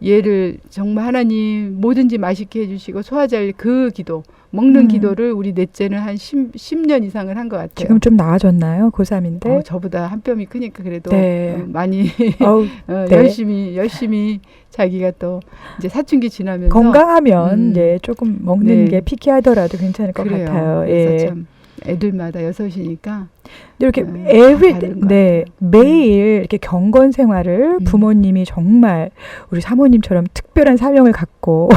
얘를 정말 하나님 뭐든지 맛있게 해주시고 소화잘 그 기도 먹는 기도를 우리 넷째는 한 10년 이상을 한 것 같아요. 지금 좀 나아졌나요? 고3인데 저보다 한 뼘이 크니까 그래도 네. 많이 네. 열심히 자기가 또 이제 사춘기 지나면서 건강하면 조금 먹는 네. 게 피키하더라도 괜찮을 것 그래요. 같아요. 그래서 예. 참 애들마다 여섯이니까 이렇게 다 every 다른 것 네 같아요. 매일 이렇게 경건 생활을 부모님이 정말 우리 사모님처럼 특별한 사명을 갖고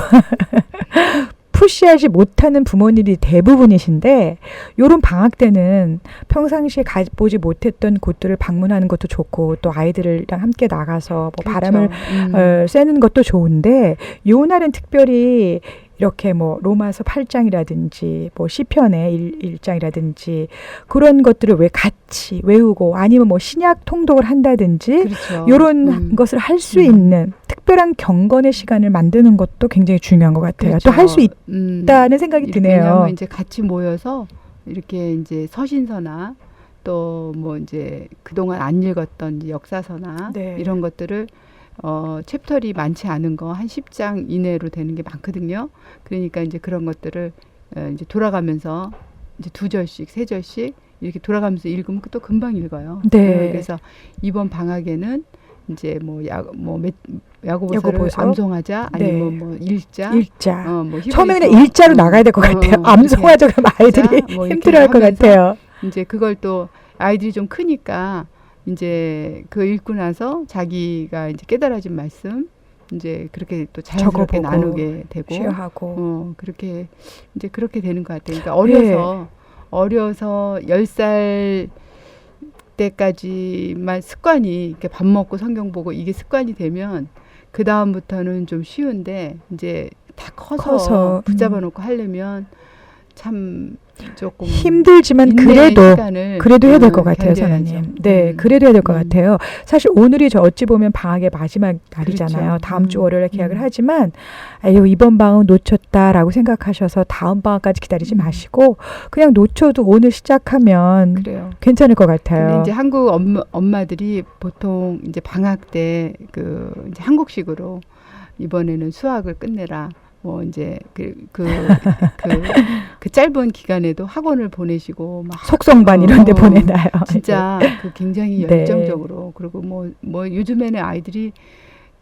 푸시하지 못하는 부모님이 대부분이신데 요런 방학 때는 평상시에 가보지 못했던 곳들을 방문하는 것도 좋고 또 아이들이랑 함께 나가서 뭐 그렇죠. 바람을 쐬는 것도 좋은데 요 날은 특별히 이렇게 뭐 로마서 8장이라든지 뭐 시편의 1장이라든지 그런 것들을 왜 같이 외우고 아니면 뭐 신약 통독을 한다든지 그렇죠. 요런 것을 할 수 있는 특별한 경건의 시간을 만드는 것도 굉장히 중요한 것 같아요. 그렇죠. 또 할 수 있다는 생각이 드네요. 왜냐하면 이제 같이 모여서 이렇게 이제 서신서나 또 뭐 이제 그동안 안 읽었던 이제 역사서나 네. 이런 것들을 챕터리 많지 않은 거 한 10장 이내로 되는 게 많거든요. 그러니까 이제 그런 것들을 이제 돌아가면서 이제 2절씩, 3절씩 이렇게 돌아가면서 읽으면 또 금방 읽어요. 네. 그래서 이번 방학에는 이제 야고보서를 야고보서? 암송하자 네. 아니면 뭐 읽자. 일자. 뭐 처음에 그냥 히브리서, 일자로 나가야 될 것 같아요. 암송하자 그러면 아이들이 뭐 이렇게 힘들어할 것 하면서 같아요. 이제 그걸 또 아이들이 좀 크니까 이제 그거 읽고 나서 자기가 이제 깨달아진 말씀 이제 그렇게 또 자연스럽게 적어보고, 나누게 되고 쉐어하고. 그렇게 이제 그렇게 되는 것 같아요. 그러니까 어려서 10살 때까지만 습관이 이렇게 밥 먹고 성경 보고 이게 습관이 되면 그 다음부터는 좀 쉬운데 이제 다 커서 붙잡아 놓고 하려면 참 조금 힘들지만 인내의 그래도 시간을, 해야 될 것 같아요, 견뎌야죠. 사모님. 네, 그래도 해야 될 것 같아요. 사실 오늘이 저 어찌 보면 방학의 마지막 날이잖아요. 그렇죠. 다음 주 월요일에 계약을 하지만 아유 이번 방학 놓쳤다라고 생각하셔서 다음 방학까지 기다리지 마시고 그냥 놓쳐도 오늘 시작하면 그래요. 괜찮을 것 같아요. 근데 이제 한국 엄마들이 보통 이제 방학 때 이제 한국식으로 이번에는 수학을 끝내라. 뭐 이제 그 짧은 기간에도 학원을 보내시고 막 속성반 이런 데 보내나요? 진짜 굉장히 네. 열정적으로 그리고 뭐 요즘에는 아이들이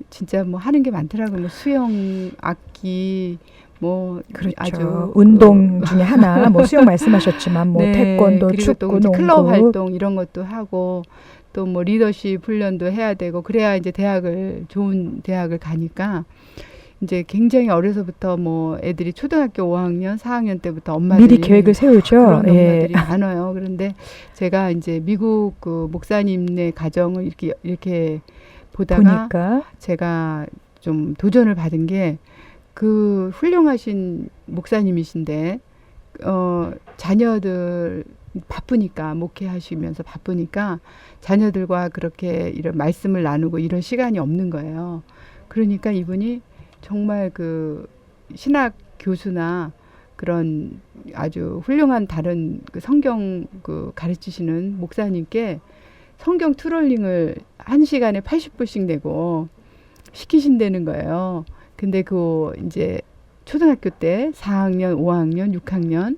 진짜 뭐 하는 게 많더라고요. 뭐 수영, 악기 뭐 그렇죠. 아주 운동 중에 하나 뭐 수영 말씀하셨지만 뭐 네, 태권도, 그리고 축구, 또 이제 농구 클럽 활동 이런 것도 하고 또 뭐 리더십 훈련도 해야 되고 그래야 이제 좋은 대학을 가니까 이제 굉장히 어려서부터 뭐 애들이 초등학교 5학년, 4학년 때부터 엄마들이 미리 계획을 세우죠. 그런 엄마들이 많아요. 그런데 제가 이제 미국 그 목사님네 가정을 이렇게 보다가 보니까 제가 좀 도전을 받은 게 그 훌륭하신 목사님이신데 자녀들 바쁘니까 목회하시면서 바쁘니까 자녀들과 그렇게 이런 말씀을 나누고 이런 시간이 없는 거예요. 그러니까 이분이 정말 그 신학 교수나 그런 아주 훌륭한 다른 그 성경 가르치시는 목사님께 성경 트롤링을 1시간에 80불씩 내고 시키신다는 거예요. 근데 이제 초등학교 때 4학년, 5학년, 6학년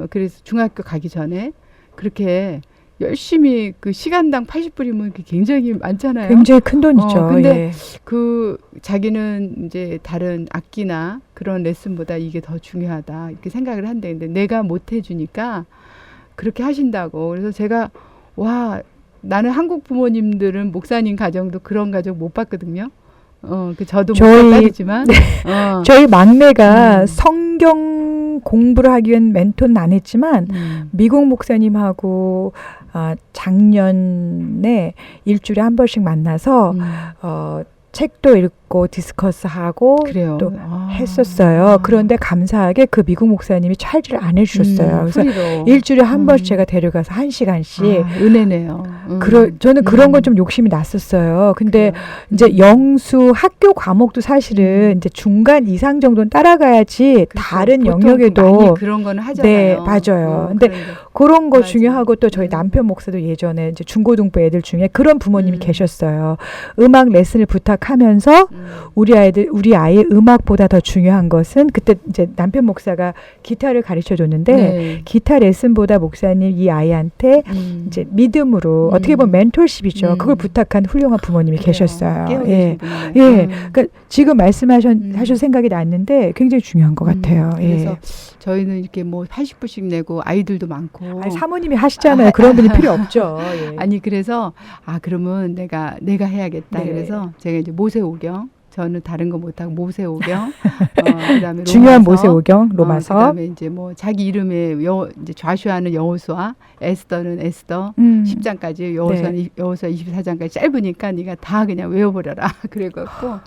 그래서 중학교 가기 전에 그렇게 열심히 그 시간당 80불이면 굉장히 많잖아요. 굉장히 큰 돈이죠. 근데 자기는 이제 다른 악기나 그런 레슨보다 이게 더 중요하다 이렇게 생각을 한대. 근데 내가 못 해주니까 그렇게 하신다고. 그래서 제가 나는 한국 부모님들은 목사님 가정도 그런 가정 못 봤거든요. 저도 목사딸이지만 저희 막내가 성경 공부를 하기 위한 멘토는 안 했지만 미국 목사님하고 작년에 일주일에 한 번씩 만나서 책도 읽고 디스커스하고 그래요. 또 했었어요. 그런데 감사하게 그 미국 목사님이 찰지를 안 해주셨어요. 그래서 프리로. 일주일에 한 번씩 제가 데려가서 1시간씩. 은혜네요. 저는 그런 건 좀 욕심이 났었어요. 근데 그래요. 이제 영수 학교 과목도 사실은 이제 중간 이상 정도는 따라가야지 그렇죠. 다른 보통 영역에도 많이 그런 거는 하잖아요. 네, 맞아요. 근데 그런 거 맞아. 중요하고 또 저희 남편 목사도 예전에 이제 중고등부 애들 중에 그런 부모님이 계셨어요. 음악 레슨을 부탁하면서 우리 아이의 음악보다 더 중요한 것은 그때 이제 남편 목사가 기타를 가르쳐 줬는데 네. 기타 레슨보다 목사님 이 아이한테 이제 믿음으로 어떻게 보면 멘토십이죠. 그걸 부탁한 훌륭한 부모님이 계셨어요. 예. 그러니까 지금 말씀하셔 생각이 났는데 굉장히 중요한 것 같아요. 그래서 저희는 이렇게 뭐 80불씩 내고 아이들도 많고 않고. 아니, 사모님이 하시잖아요. 그런 분이 필요 없죠. 예. 아니 그래서 그러면 내가 해야겠다. 네. 그래서 제가 이제 모세오경, 저는 다른 거 못하고 모세오경, 그다음에 중요한 로마서, 모세오경, 로마서. 그다음에 이제 뭐 자기 이름에 이제 좌슈아는 여호수아, 에스더는 에스더, 10장까지 여호수아 24장까지 짧으니까 네가 다 그냥 외워버려라. 그래갖고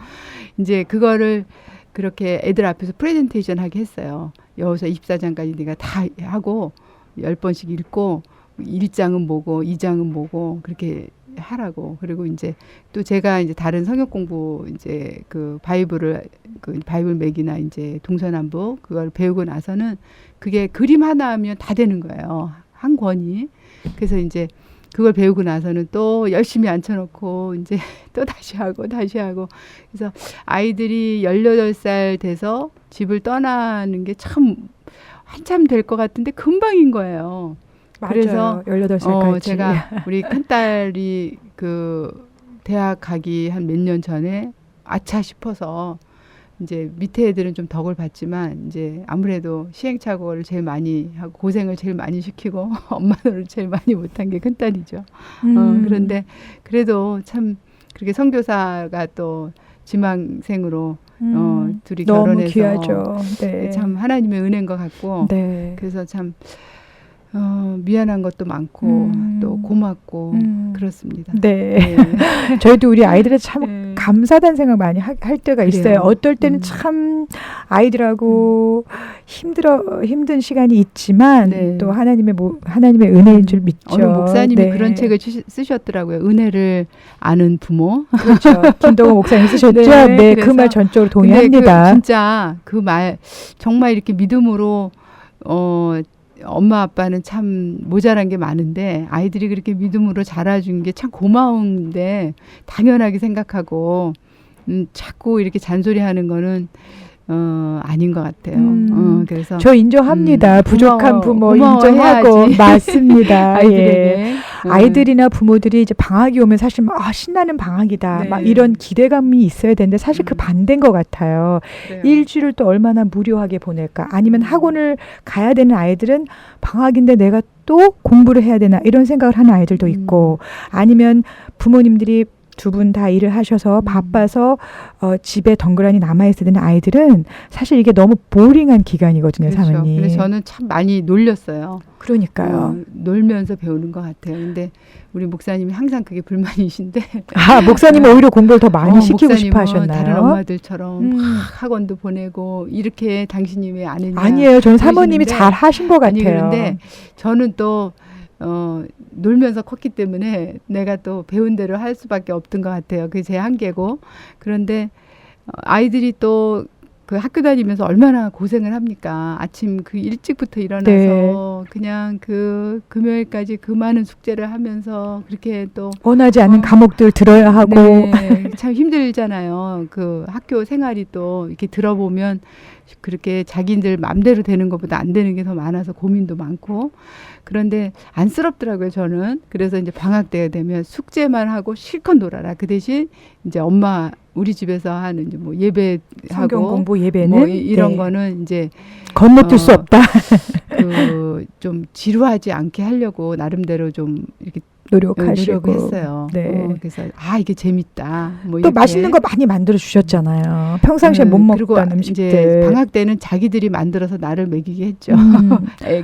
이제 그거를 그렇게 애들 앞에서 프레젠테이션 하게 했어요. 여호수아 24장까지 네가 다 하고 10번씩 읽고 1장은 뭐고 2장은 뭐고 그렇게 하라고. 그리고 이제 또 제가 이제 다른 성역 공부 이제 그 바이블 맥이나 이제 동서남북 그걸 배우고 나서는 그게 그림 하나 하면 다 되는 거예요. 한 권이. 그래서 이제 그걸 배우고 나서는 또 열심히 앉혀놓고 이제 또 다시 하고. 그래서 아이들이 18살 돼서 집을 떠나는 게 참 한참 될 것 같은데 금방인 거예요. 그래서 18살까지. 제가 우리 큰딸이 그 대학 가기 한 몇 년 전에 아차 싶어서 이제 밑에 애들은 좀 덕을 봤지만 이제 아무래도 시행착오를 제일 많이 하고 고생을 제일 많이 시키고 엄마 노릇을 제일 많이 못한 게 큰딸이죠. 그런데 그래도 참 그렇게 선교사가 또 지망생으로 둘이 너무 결혼해서 귀하죠. 네. 참 하나님의 은혜인 것 같고 네. 그래서 참 미안한 것도 많고 또 고맙고 그렇습니다. 네. 저희도 우리 아이들의 참 감사하다는 생각 많이 할 때가 있어요. 그래요. 어떨 때는 참 아이들하고 힘든 시간이 있지만 네. 또 하나님의 은혜인 줄 믿죠. 어느 목사님이 네. 그런 책을 쓰셨더라고요. 은혜를 아는 부모. 그렇죠. 김동호 목사님 쓰셨죠. 네, 네, 그 그래서 말 전적으로 근데 동의합니다. 진짜 그 말 정말 이렇게 믿음으로 엄마 아빠는 참 모자란 게 많은데 아이들이 그렇게 믿음으로 자라준 게 참 고마운데 당연하게 생각하고 자꾸 이렇게 잔소리하는 거는 아닌 것 같아요. 그래서 저 인정합니다. 부족한 부모 인정하고 고마워해야지. 맞습니다. 아이들에게. 예. 아이들이나 부모들이 이제 방학이 오면 사실 막 신나는 방학이다. 네. 막 이런 기대감이 있어야 되는데 사실 그 반대인 것 같아요. 그래요. 일주일을 또 얼마나 무료하게 보낼까? 아니면 학원을 가야 되는 아이들은 방학인데 내가 또 공부를 해야 되나? 이런 생각을 하는 아이들도 있고 아니면 부모님들이 두 분 다 일을 하셔서 바빠서 집에 덩그러니 남아있어야 되는 아이들은 사실 이게 너무 보링한 기간이거든요. 그렇죠. 사모님. 그래서 저는 참 많이 놀렸어요. 그러니까요. 놀면서 배우는 것 같아요. 근데 우리 목사님이 항상 그게 불만이신데 목사님은 오히려 공부를 더 많이 시키고 싶어 하셨나요? 다른 엄마들처럼 막 학원도 보내고 이렇게 당신이 왜 안 했냐. 아니에요. 저는 사모님이 그러시는데, 잘 하신 것 같아요. 아니 그런데 저는 또 놀면서 컸기 때문에 내가 또 배운 대로 할 수밖에 없던 것 같아요. 그게 제 한계고. 그런데 아이들이 또 그 학교 다니면서 얼마나 고생을 합니까? 아침 그 일찍부터 일어나서 네. 그냥 그 금요일까지 그 많은 숙제를 하면서 그렇게 또 원하지 않는 과목들 들어야 하고. 네, 참 힘들잖아요. 그 학교 생활이 또 이렇게 들어보면 그렇게 자기들 맘대로 되는 것보다 안 되는 게 더 많아서 고민도 많고 그런데 안쓰럽더라고요 저는. 그래서 이제 방학 때가 되면 숙제만 하고 실컷 놀아라. 그 대신 이제 엄마 우리 집에서 하는 이제 뭐 예배하고 성경 공부 예배는 뭐 이런 네. 거는 이제 건너뛸 수 없다. 그 좀 지루하지 않게 하려고 나름대로 좀 이렇게 노력하시고. 노력했어요. 네. 그래서 이게 재밌다. 뭐 또 이렇게. 맛있는 거 많이 만들어 주셨잖아요. 평상시에 못 그리고 먹던 이제 음식들. 방학 때는 자기들이 만들어서 나를 먹이게 했죠.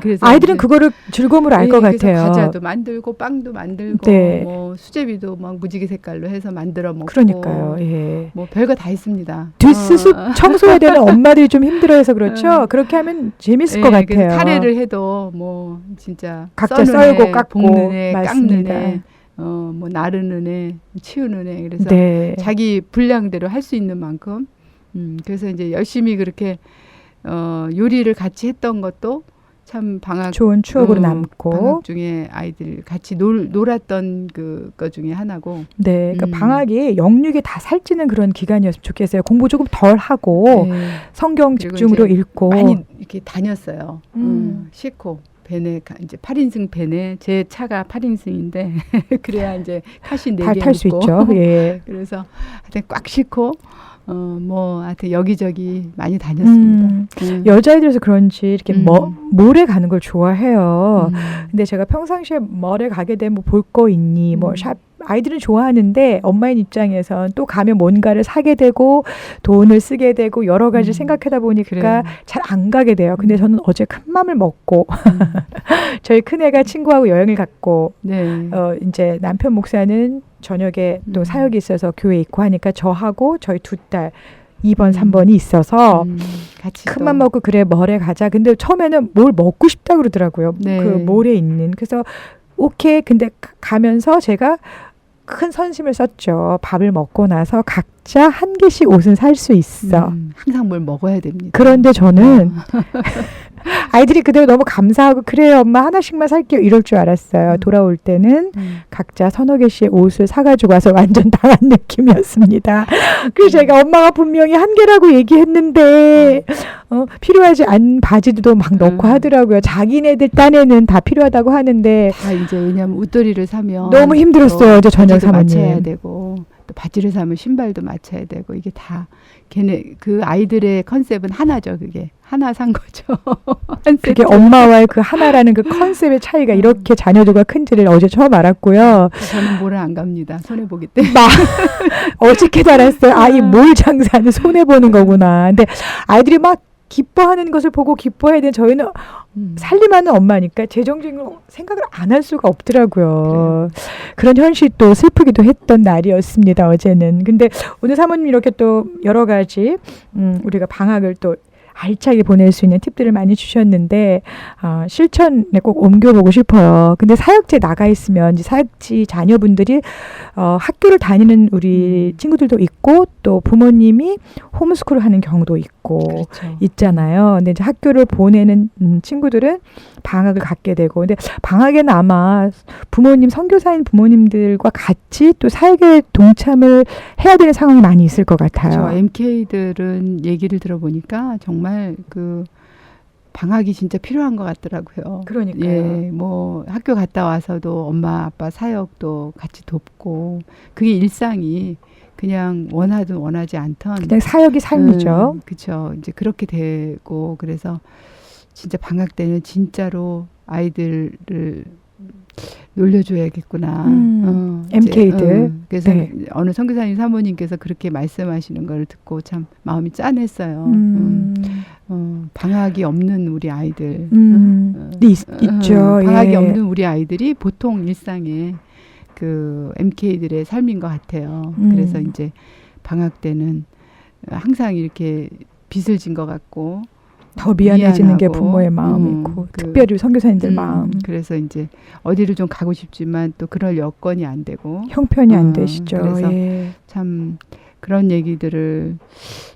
그래서 아이들은 이제 그거를 즐거움을 알 것 그래서 같아요. 과자도 만들고 빵도 만들고 네. 뭐 수제비도 막 무지개 색깔로 해서 만들어 먹고 그러니까요. 예. 뭐 별거 다 있습니다. 뒷수습 청소해야 되는 엄마들이 좀 힘들어해서 그렇죠. 그렇게 하면 재밌을 것 그래서 같아요. 카레를 해도 뭐 진짜 각자 써는 썰고 애, 깎고. 볶는 애, 맞습니다. 깎는 애, 뭐 나르는 애, 치우는 애. 그래서 네. 자기 분량대로 할 수 있는 만큼. 그래서 이제 열심히 그렇게 요리를 같이 했던 것도 참 방학 좋은 추억으로 남고. 방학 중에 아이들 같이 놀았던 그 중에 하나고. 네, 그러니까 방학이 영육이 다 살찌는 그런 기간이었으면 좋겠어요. 공부 조금 덜 하고 네. 성경 그리고 집중으로 이제 읽고. 많이 이렇게 다녔어요. 음. 싣고 벤에 이제 8인승 벤에 제 차가 8인승인데 그래야 이제 카시 4개 다 탈 수 있고. 있죠. 예. 그래서 하여튼 꽉 싣고 뭐 하여튼 여기저기 많이 다녔습니다. 여자애들에서 그런지 이렇게 음. 몰에 가는 걸 좋아해요. 음. 근데 제가 평상시에 몰에 가게 되면 뭐 볼 거 있니? 뭐 음. 샵 아이들은 좋아하는데 엄마인 입장에선 또 가면 뭔가를 사게 되고 돈을 쓰게 되고 여러 가지 생각하다 보니까 그래요. 잘 안 가게 돼요. 근데 저는 어제 큰 맘을 먹고 저희 큰애가 친구하고 여행을 갔고 네. 이제 남편 목사는 저녁에 또 사역이 있어서 교회에 있고 하니까 저하고 저희 두 딸 2번, 3번이 있어서 같이 큰 또. 맘 먹고 그래 몰에 가자. 근데 처음에는 뭘 먹고 싶다 그러더라고요. 네. 그 몰에 있는. 그래서 오케이. 근데 가면서 제가 큰 선심을 썼죠. 밥을 먹고 나서 각자 한 개씩 옷은 살 수 있어. 항상 뭘 먹어야 됩니다. 그런데 저는 아이들이 그대로 너무 감사하고 그래요 엄마 하나씩만 살게요 이럴 줄 알았어요. 돌아올 때는 각자 서너 개씩 옷을 사가지고 와서 완전 당한 느낌이었습니다. 그래서 제가 엄마가 분명히 한 개라고 얘기했는데 필요하지 않은 바지도 막 넣고 하더라고요. 자기네들 딴에는 다 필요하다고 하는데 다 이제 왜냐하면 웃도리를 사면 너무 힘들었어요. 어제 저녁 바지도 맞춰야 사모님. 되고 또 바지를 사면 신발도 맞춰야 되고 이게 다 걔네 그 아이들의 컨셉은 하나죠. 그게 하나 산 거죠. 한 그게 세트. 엄마와의 그 하나라는 그 컨셉의 차이가 이렇게 자녀들과 큰지를 어제 처음 알았고요. 저는 뭐를 안 갑니다. 손해 보기 때문에. 어저께 알았어요. 이 몰 장사는 손해 보는 거구나. 근데 아이들이 막 기뻐하는 것을 보고 기뻐해야 되는 저희는 살림하는 엄마니까 재정적인 생각을 안 할 수가 없더라고요. 그런 현실이 또 슬프기도 했던 날이었습니다. 어제는. 근데 오늘 사모님 이렇게 또 여러 가지 우리가 방학을 또 알차게 보낼 수 있는 팁들을 많이 주셨는데 실천에 꼭 옮겨보고 싶어요. 근데 사역지에 나가 있으면 이제 사역지 자녀분들이 학교를 다니는 우리 친구들도 있고 또 부모님이 홈스쿨을 하는 경우도 있고 그렇죠. 있잖아요. 근데 이제 학교를 보내는 친구들은 방학을 갖게 되고 근데 방학에는 아마 부모님 선교사인 부모님들과 같이 또 사역에 동참을 해야 되는 상황이 많이 있을 것 같아요. 그렇죠. MK들은 얘기를 들어보니까 정말 그 방학이 진짜 필요한 것 같더라고요. 그러니까요. 예, 뭐 학교 갔다 와서도 엄마 아빠 사역도 같이 돕고 그게 일상이 그냥 원하든 원하지 않던 그냥 사역이 삶이죠. 그렇죠. 이제 그렇게 되고 그래서 진짜 방학 때는 진짜로 아이들을 놀려줘야겠구나. MK들. 그래서 네. 어느 선교사님 사모님께서 그렇게 말씀하시는 걸 듣고 참 마음이 짠했어요. 방학이 없는 우리 아이들. 있죠. 방학이 예. 없는 우리 아이들이 보통 일상의 그 MK들의 삶인 것 같아요. 그래서 이제 방학 때는 항상 이렇게 빚을 진 것 같고 더 미안해지는 게 미안하고, 부모의 마음이고 그, 특별히 선교사님들 마음. 그래서 이제 어디를 좀 가고 싶지만 또 그럴 여건이 안 되고 형편이 안 되시죠. 그래서 예. 참 그런 얘기들을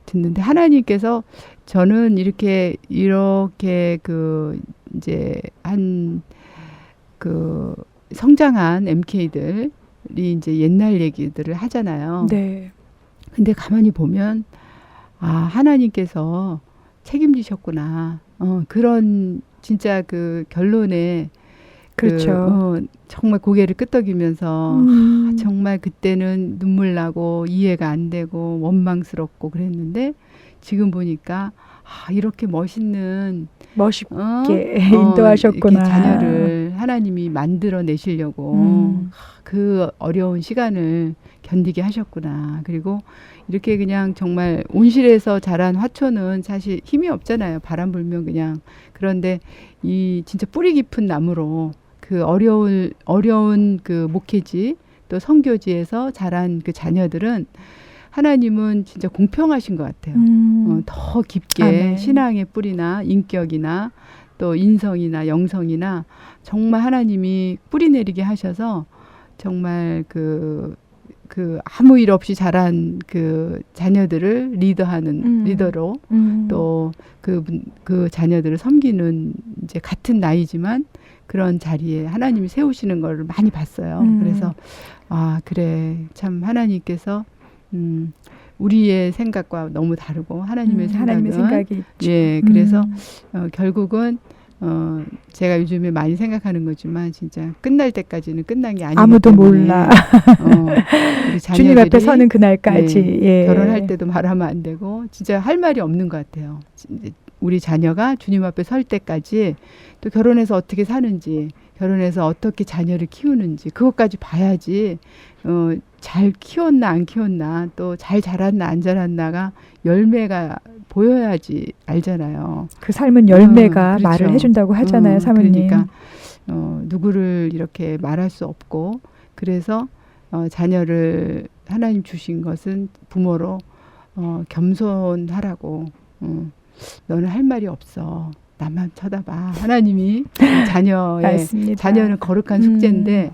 듣는데 하나님께서 저는 이렇게 그 이제 한 그 성장한 MK들이 이제 옛날 얘기들을 하잖아요. 네. 근데 가만히 보면 하나님께서 책임지셨구나. 그런 진짜 그 결론에 그렇죠. 정말 고개를 끄덕이면서 정말 그때는 눈물 나고 이해가 안 되고 원망스럽고 그랬는데 지금 보니까 이렇게 멋있는 멋있게 인도하셨구나. 이렇게 자녀를 하나님이 만들어 내시려고 그 어려운 시간을 견디게 하셨구나. 그리고 이렇게 그냥 정말 온실에서 자란 화초는 사실 힘이 없잖아요. 바람 불면 그냥. 그런데 이 진짜 뿌리 깊은 나무로 그 어려운 그 목회지 또 선교지에서 자란 그 자녀들은 하나님은 진짜 공평하신 것 같아요. 더 깊게 아멘. 신앙의 뿌리나 인격이나 또 인성이나 영성이나 정말 하나님이 뿌리 내리게 하셔서 정말 그 아무 일 없이 자란 그 자녀들을 리더하는 리더로 또 그 자녀들을 섬기는 이제 같은 나이지만 그런 자리에 하나님이 세우시는 걸 많이 봤어요. 그래서 그래 참 하나님께서 우리의 생각과 너무 다르고 하나님의 생각은 하나님의 생각이 있죠. 예, 그래서 결국은 제가 요즘에 많이 생각하는 거지만 진짜 끝날 때까지는 끝난 게 아니기 아무도 때문에 몰라. 우리 주님 앞에 자녀들이 서는 그날까지. 예. 결혼할 때도 말하면 안 되고 진짜 할 말이 없는 것 같아요. 우리 자녀가 주님 앞에 설 때까지 또 결혼해서 어떻게 사는지, 결혼해서 어떻게 자녀를 키우는지 그것까지 봐야지 잘 키웠나 안 키웠나, 또 잘 자랐나 안 자랐나가 열매가 보여야지 알잖아요. 그 삶은 열매가 그렇죠. 말을 해준다고 하잖아요, 사모님. 그러니까 누구를 이렇게 말할 수 없고, 그래서 자녀를 하나님 주신 것은 부모로 겸손하라고. 너는 할 말이 없어. 나만 쳐다봐. 하나님이 맞습니다. 자녀는 거룩한 숙제인데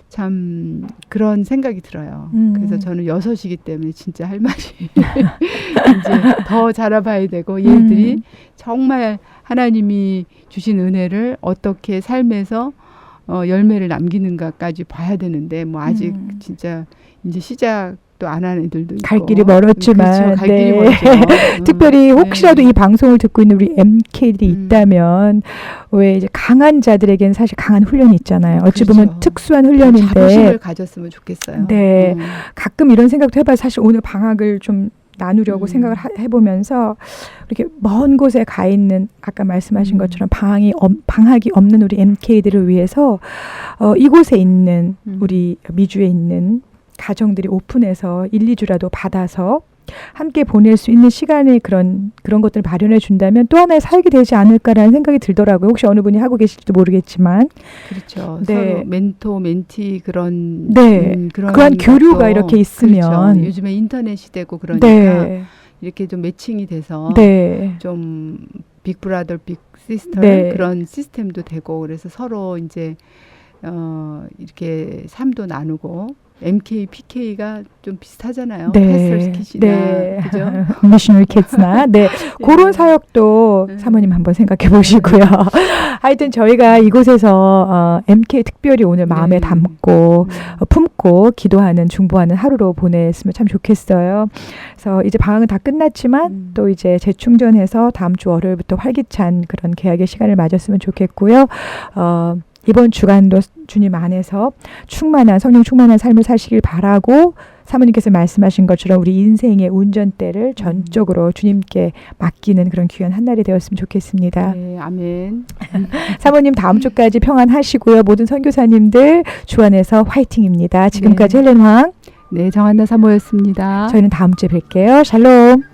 참 그런 생각이 들어요. 그래서 저는 6이기 때문에 진짜 할 말이 이제 더 자라봐야 되고, 얘들이 정말 하나님이 주신 은혜를 어떻게 삶에서 열매를 남기는가까지 봐야 되는데, 뭐 아직 진짜 이제 시작도 안 하는 애들도 있고. 갈 길이 멀었지만. 그렇죠. 갈 길이 네. 멀죠. 특별히 혹시라도 네. 이 방송을 듣고 있는 우리 MK들이 있다면, 왜 이제 강한 자들에게는 사실 강한 훈련이 있잖아요. 어찌 그렇죠. 보면 특수한 훈련인데. 자부심을 가졌으면 좋겠어요. 네. 가끔 이런 생각도 해봐요. 사실 오늘 방학을 좀 나누려고 생각을 해보면서 이렇게 먼 곳에 가 있는, 아까 말씀하신 것처럼 방학이 없는 우리 MK들을 위해서 이곳에 있는 우리 미주에 있는 가정들이 오픈해서 1, 2주라도 받아서 함께 보낼 수 있는 시간에 그런 것들을 마련해 준다면 또 하나의 사역이 되지 않을까라는 생각이 들더라고요. 혹시 어느 분이 하고 계실지도 모르겠지만. 그렇죠. 네. 서로 멘토, 멘티 그런 그런 교류가 이렇게 있으면. 그렇죠. 요즘에 인터넷 시대고 그러니까 네. 이렇게 좀 매칭이 돼서 네. 좀 빅브라더, 빅시스터 네. 그런 시스템도 되고, 그래서 서로 이제 이렇게 삶도 나누고. MK, PK가 좀 비슷하잖아요. 패스터스 킷이나 그죠? 미셔너리 키즈나 그런 사역도 사모님 한번 생각해 보시고요. 하여튼 저희가 이곳에서 MK 특별히 오늘 마음에 담고 품고 기도하는, 중보하는 하루로 보냈으면 참 좋겠어요. 그래서 이제 방학은 다 끝났지만 또 이제 재충전해서 다음 주 월요일부터 활기찬 그런 개학의 시간을 맞았으면 좋겠고요. 이번 주간도 주님 안에서 성령 충만한 삶을 사시길 바라고, 사모님께서 말씀하신 것처럼 우리 인생의 운전대를 전적으로 주님께 맡기는 그런 귀한 한 날이 되었으면 좋겠습니다. 네, 아멘. 사모님 다음 주까지 평안하시고요. 모든 선교사님들 주 안에서 화이팅입니다. 지금까지 헬렌 황. 네, 정한나 사모였습니다. 저희는 다음 주에 뵐게요. 샬롬.